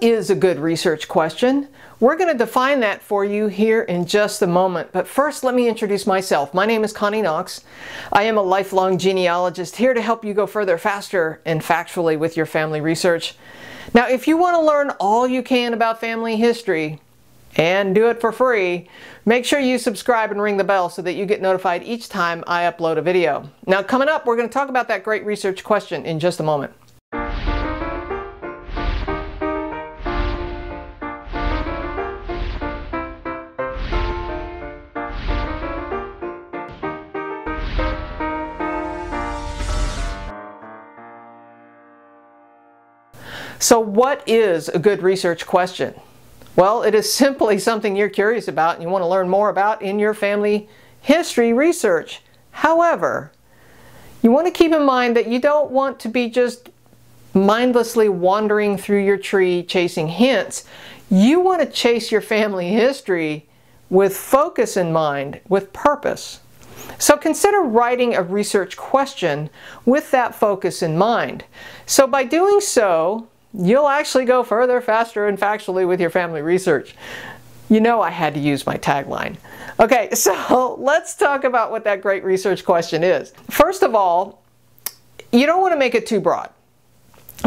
What is a good research question? We're going to define that for you here in just a moment. But first, let me introduce myself. My name is Connie Knox. I am a lifelong genealogist here to help you go further, faster, and factually with your family research. Now, if you want to learn all you can about family history and do it for free, make sure you subscribe and ring the bell so that you get notified each time I upload a video. Now, coming up, we're going to talk about that great research question in just a moment. So what is a good research question? Well, it is simply something you're curious about and you want to learn more about in your family history research. However, you want to keep in mind that you don't want to be just mindlessly wandering through your tree chasing hints. You want to chase your family history with focus in mind, with purpose. So consider writing a research question with that focus in mind. So by doing so, you'll actually go further, faster, and factually with your family research. You know I had to use my tagline. Okay, so let's talk about what that great research question is. First of all, you don't want to make it too broad.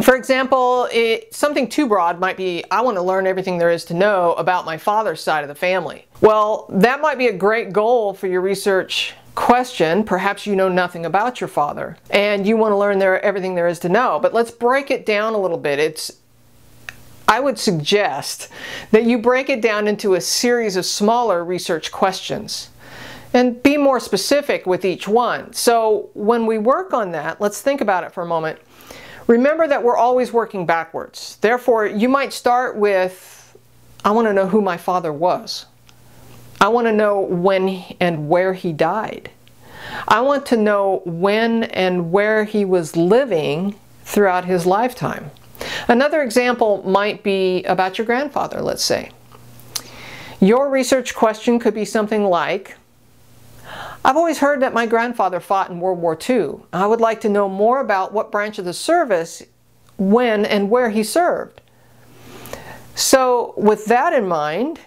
For example, something too broad might be, I want to learn everything there is to know about my father's side of the family. Well, that might be a great goal for your research question. Perhaps you know nothing about your father and you want to learn everything there is to know. But let's break it down a little bit. I would suggest that you break it down into a series of smaller research questions and be more specific with each one. So when we work on that, let's think about it for a moment. Remember that we're always working backwards. Therefore, you might start with, I want to know who my father was. I want to know when and where he died. I want to know when and where he was living throughout his lifetime. Another example might be about your grandfather, let's say. Your research question could be something like, I've always heard that my grandfather fought in World War II. I would like to know more about what branch of the service, when and where he served. So with that in mind,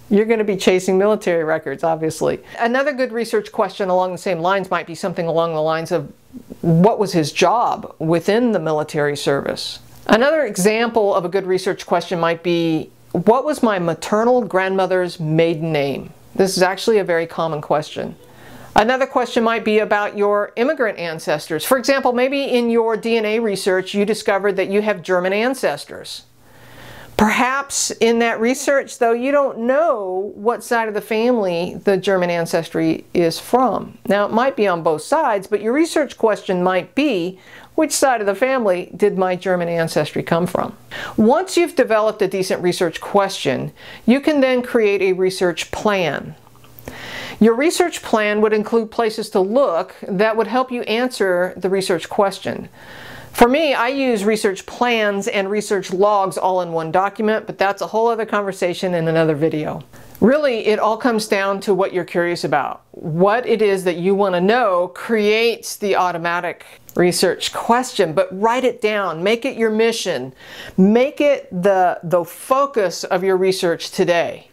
you're going to be chasing military records, obviously. Another good research question along the same lines might be something along the lines of, what was his job within the military service? Another example of a good research question might be, what was my maternal grandmother's maiden name? This is actually a very common question. Another question might be about your immigrant ancestors. For example, maybe in your DNA research you discovered that you have German ancestors. Perhaps in that research, though, you don't know what side of the family the German ancestry is from. Now, it might be on both sides, but your research question might be, which side of the family did my German ancestry come from? Once you've developed a decent research question, you can then create a research plan. Your research plan would include places to look that would help you answer the research question. For me, I use research plans and research logs all in one document, but that's a whole other conversation in another video. Really, it all comes down to what you're curious about. What it is that you want to know creates the automatic research question, but write it down. Make it your mission. Make it the focus of your research today.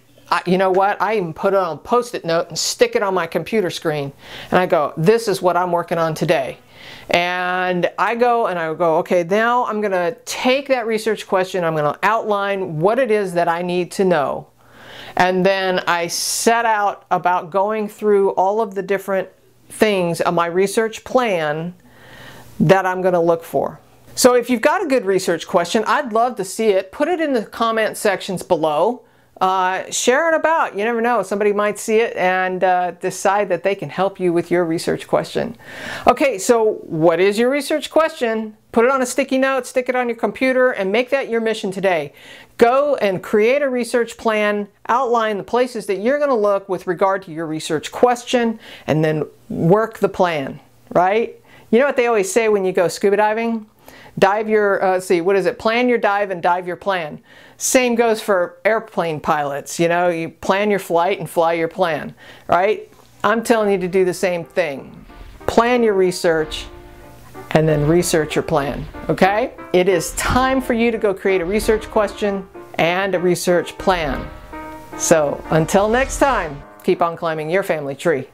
You know what? I even put it on a Post-it note and stick it on my computer screen. And I go, this is what I'm working on today. And I go, okay, now I'm going to take that research question, I'm going to outline what it is that I need to know. And then I set out about going through all of the different things on my research plan that I'm going to look for. So if you've got a good research question, I'd love to see it. Put it in the comment sections below. Share it about. You never know, somebody might see it and decide that they can help you with your research question. Okay, so what is your research question? Put it on a sticky note, stick it on your computer, and make that your mission today. Go and create a research plan, outline the places that you're going to look with regard to your research question, and then work the plan, right? You know what they always say when you go scuba diving? Dive your, plan your dive and dive your plan. Same goes for airplane pilots. You know, you plan your flight and fly your plan, right? I'm telling you to do the same thing. Plan your research and then research your plan, okay? It is time for you to go create a research question and a research plan. So until next time, keep on climbing your family tree.